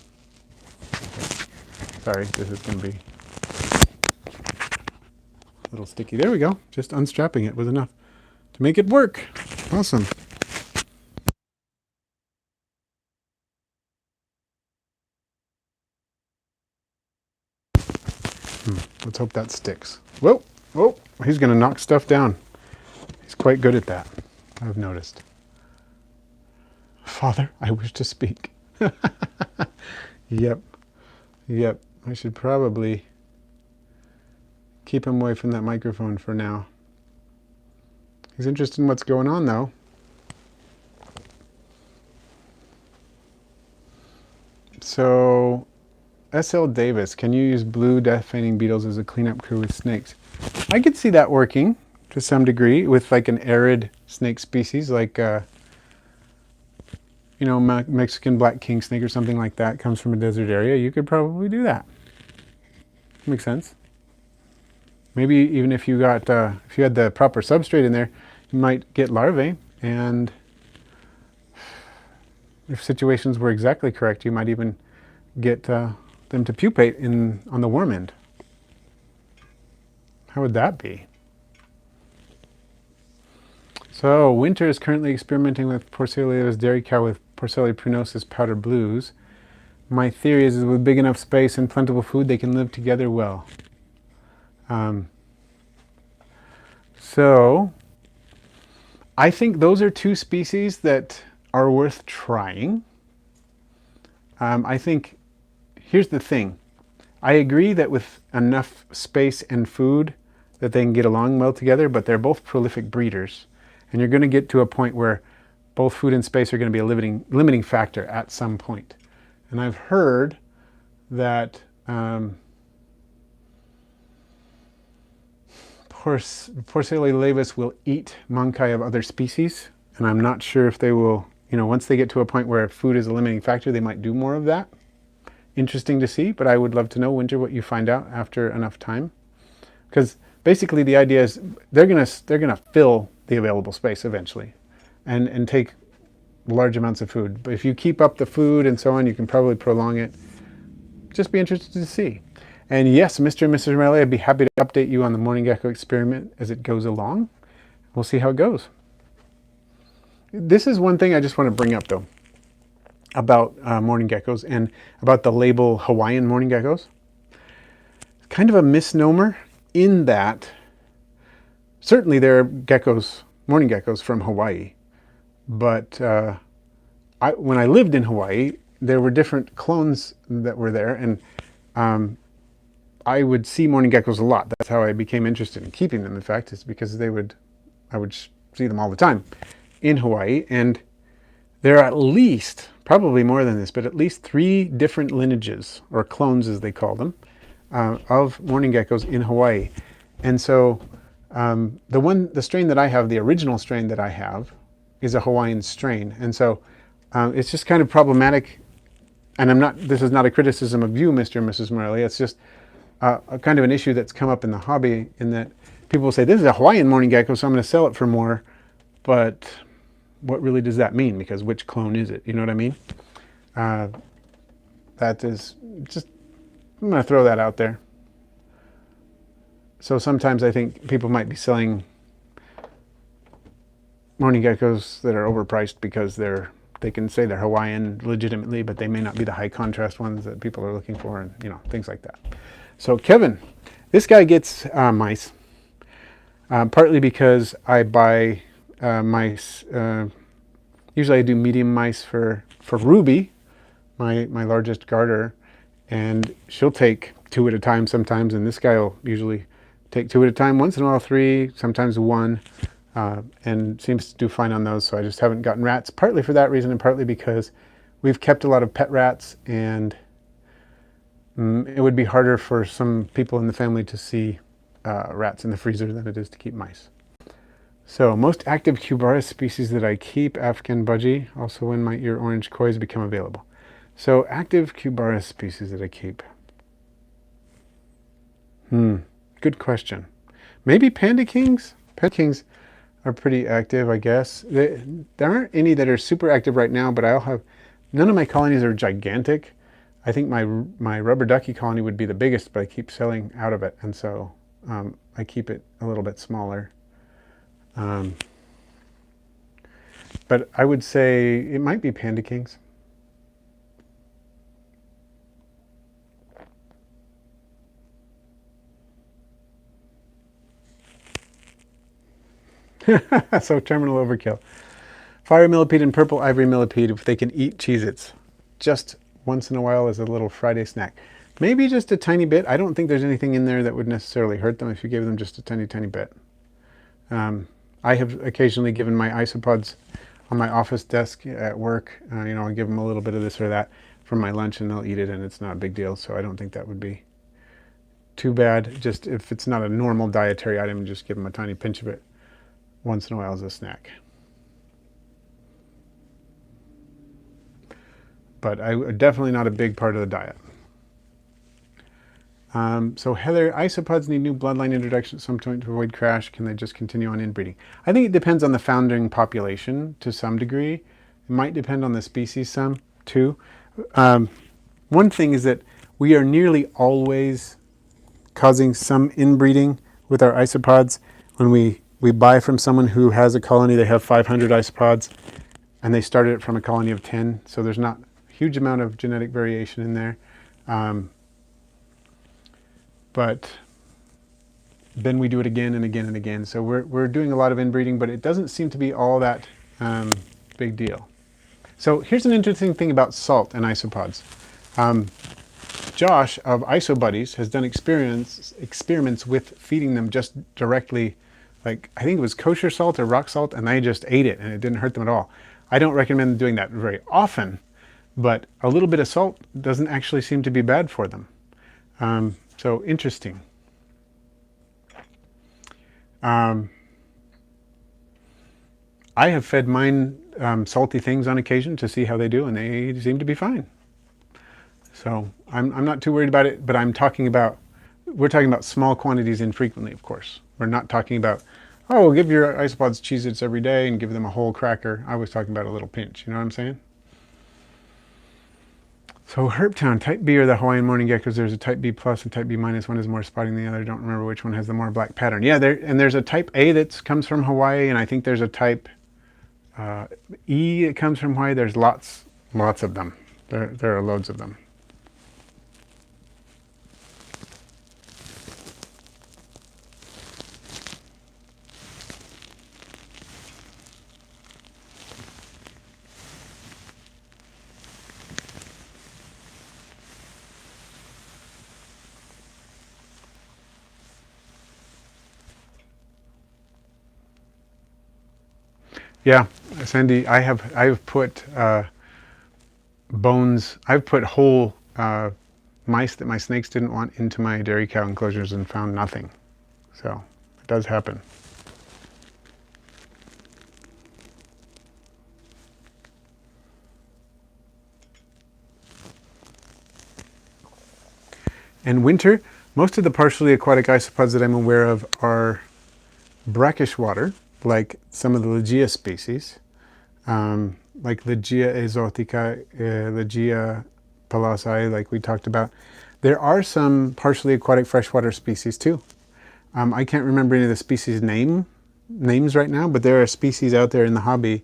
Okay. Sorry, this is going to be a little sticky. There we go. Just unstrapping it was enough to make it work. Awesome. Let's hope that sticks. Whoa, Oh, he's going to knock stuff down. He's quite good at that, I've noticed. Father, I wish to speak. Yep. Yep. I should probably keep him away from that microphone for now. He's interested in what's going on, though. So, S.L. Davis, can you use blue death-feigning beetles as a cleanup crew with snakes? I could see that working to some degree with like an arid snake species, like you know, Mexican black king snake or something like that comes from a desert area. You could probably do that. Makes sense. Maybe even if you got if you had the proper substrate in there, you might get larvae, and if situations were exactly correct, you might even get them to pupate on the worm end. How would that be? So Winter is currently experimenting with Porcellia's dairy cow with Porcellia prunosis powder blues. My theory is with big enough space and plentiful food, they can live together well. So I think those are two species that are worth trying. I think, here's the thing. I agree that with enough space and food that they can get along well together, but they're both prolific breeders. And you're going to get to a point where both food and space are going to be a limiting factor at some point. And I've heard that Porcellia laevis will eat monkai of other species, and I'm not sure if they will, you know, once they get to a point where food is a limiting factor, they might do more of that. Interesting to see, but I would love to know, Winter, what you find out after enough time. Because basically the idea is they're gonna fill the available space eventually and take large amounts of food. But if you keep up the food and so on, you can probably prolong it. Just be interested to see. And yes, Mr. and Mrs. Morelli, I'd be happy to update you on the morning gecko experiment as it goes along. We'll see how it goes. This is one thing I just want to bring up, though, about morning geckos and about the label Hawaiian morning geckos. It's kind of a misnomer in that certainly there are geckos, morning geckos from Hawaii, but when I lived in Hawaii, there were different clones that were there, and I would see morning geckos a lot. That's how I became interested in keeping them. In fact, it's because I would see them all the time in Hawaii, and there are at least, probably more than this, but at least 3 different lineages, or clones as they call them, of morning geckos in Hawaii. And so the strain that I have, the original strain that I have, is a Hawaiian strain. And so it's just kind of problematic, and this is not a criticism of you, Mr. and Mrs. Morelli, it's just a kind of an issue that's come up in the hobby, in that people will say, this is a Hawaiian morning gecko, so I'm going to sell it for more, but what really does that mean? Because which clone is it? You know what I mean? That is just, I'm going to throw that out there. So sometimes I think people might be selling morning geckos that are overpriced because they can say they're Hawaiian legitimately, but they may not be the high contrast ones that people are looking for, and you know, things like that. So Kevin, this guy gets mice, partly because I buy mice. Usually I do medium mice for Ruby, my largest garter, and she'll take 2 at a time sometimes, and this guy will usually take 2 at a time, once in a while 3, sometimes 1, and seems to do fine on those. So I just haven't gotten rats, partly for that reason and partly because we've kept a lot of pet rats, and it would be harder for some people in the family to see rats in the freezer than it is to keep mice. So most active Cubaris species that I keep, African budgie, also when my ear orange kois become available. So active Cubaris species that I keep. Good question. Maybe panda kings? Panda kings are pretty active, I guess. There aren't any that are super active right now, but none of my colonies are gigantic. I think my rubber ducky colony would be the biggest, but I keep selling out of it, and so I keep it a little bit smaller. But I would say it might be panda kings. So terminal overkill. Fiery millipede and purple ivory millipede, if they can eat Cheez-Its just once in a while as a little Friday snack. Maybe just a tiny bit. I don't think there's anything in there that would necessarily hurt them if you gave them just a tiny, tiny bit. I have occasionally given my isopods on my office desk at work. You know, I give them a little bit of this or that from my lunch and they'll eat it and it's not a big deal. So I don't think that would be too bad. Just if it's not a normal dietary item, just give them a tiny pinch of it once in a while as a snack. But definitely not a big part of the diet. So Heather, isopods need new bloodline introduction at some point to avoid crash. Can they just continue on inbreeding? I think it depends on the founding population to some degree. It might depend on the species some too. One thing is that we are nearly always causing some inbreeding with our isopods. When we buy from someone who has a colony, they have 500 isopods and they started it from a colony of 10. So there's not a huge amount of genetic variation in there. But then we do it again and again and again. So we're doing a lot of inbreeding, but it doesn't seem to be all that big deal. So here's an interesting thing about salt and isopods. Josh of Isobuddies has done experiments with feeding them just directly, like I think it was kosher salt or rock salt, and they just ate it and it didn't hurt them at all. I don't recommend doing that very often, but a little bit of salt doesn't actually seem to be bad for them. So interesting. I have fed mine salty things on occasion to see how they do, and they seem to be fine. So I'm not too worried about it, but we're talking about small quantities infrequently, of course. We're not talking about, oh, give your isopods Cheez-Its every day and give them a whole cracker. I was talking about a little pinch, you know what I'm saying? So Herptown, type B are the Hawaiian morning geckos. There's a type B plus and type B minus. One is more spotting than the other. I don't remember which one has the more black pattern. Yeah, there's a type A that comes from Hawaii, and I think there's a type E that comes from Hawaii. There's lots of them. There are loads of them. Yeah, Sandy, I've put bones. I've put whole mice that my snakes didn't want into my dairy cow enclosures and found nothing. So it does happen. And winter, most of the partially aquatic isopods that I'm aware of are brackish water, like some of the Legia species, like Legia exotica, Legia pallasii, like we talked about. There are some partially aquatic freshwater species too. I can't remember any of the species names right now, but there are species out there in the hobby,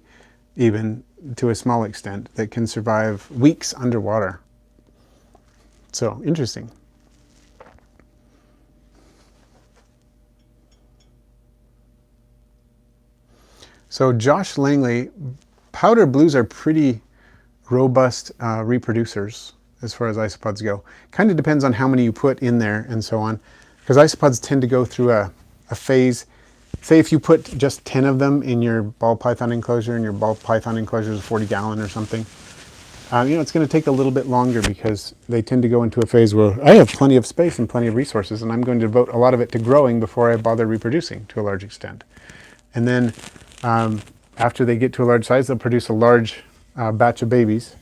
even to a small extent, that can survive weeks underwater. So interesting. So Josh Langley, powder blues are pretty robust reproducers as far as isopods go. Kind of depends on how many you put in there and so on, because isopods tend to go through a phase. Say if you put just 10 of them in your ball python enclosure, and your ball python enclosure is a 40-gallon or something, you know, it's going to take a little bit longer because they tend to go into a phase where I have plenty of space and plenty of resources, and I'm going to devote a lot of it to growing before I bother reproducing to a large extent. And then after they get to a large size, they'll produce a large batch of babies,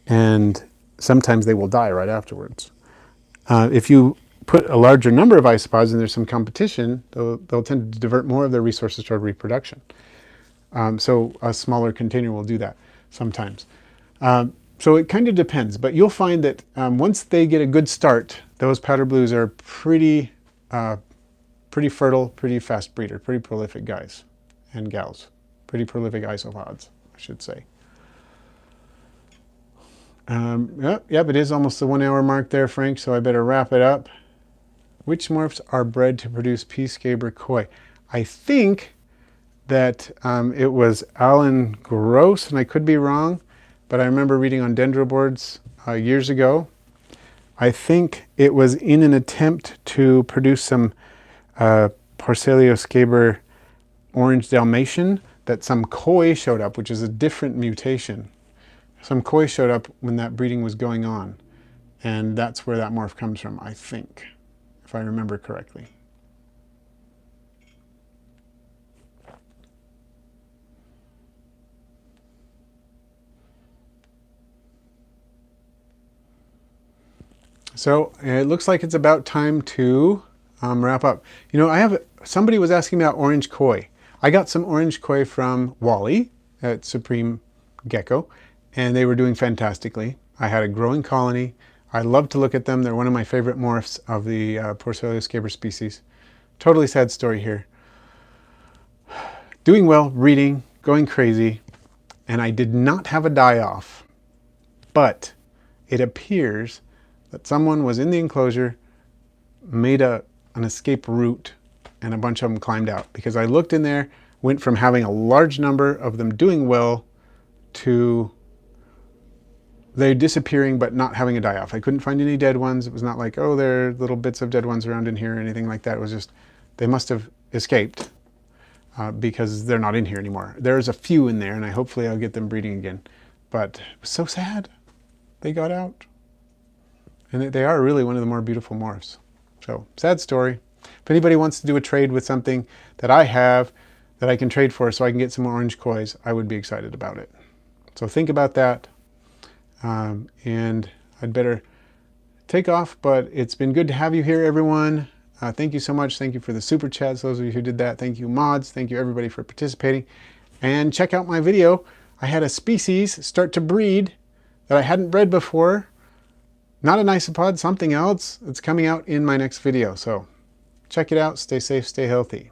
and sometimes they will die right afterwards. If you put a larger number of isopods and there's some competition, they'll tend to divert more of their resources toward reproduction. So a smaller container will do that sometimes. So it kind of depends, but you'll find that once they get a good start, those powder blues are pretty fertile, pretty fast breeder, pretty prolific guys and gals. Pretty prolific isopods, I should say. Yep, it is almost the 1 hour mark there, Frank, so I better wrap it up. Which morphs are bred to produce Peacecaber koi? I think that it was Alan Gross, and I could be wrong, but I remember reading on dendroboards years ago. I think it was in an attempt to produce some Porcellio orange Dalmatian that some koi showed up, which is a different mutation. Some koi showed up when that breeding was going on, and that's where that morph comes from, I think, if I remember correctly. So it looks like it's about time to wrap up. You know, somebody was asking me about orange koi. I got some orange koi from Wally at Supreme Gecko, and they were doing fantastically. I had a growing colony. I love to look at them. They're one of my favorite morphs of the Porcellio species. Totally sad story here. Doing well, reading, going crazy, and I did not have a die-off, but it appears that someone was in the enclosure, made an escape route, and a bunch of them climbed out. Because I looked in there, went from having a large number of them doing well to they disappearing but not having a die-off. I couldn't find any dead ones. It was not like, oh, there are little bits of dead ones around in here or anything like that. It was just, they must have escaped because they're not in here anymore. There's a few in there, and hopefully I'll get them breeding again. But it was so sad. They got out. And they are really one of the more beautiful morphs. So, sad story. If anybody wants to do a trade with something that I have that I can trade for so I can get some more orange kois, I would be excited about it. So think about that. And I'd better take off, but it's been good to have you here, everyone. Thank you so much. Thank you for the super chats, those of you who did that. Thank you, mods. Thank you, everybody, for participating. And check out my video. I had a species start to breed that I hadn't bred before. Not an isopod, something else. It's coming out in my next video. So check it out. Stay safe, stay healthy.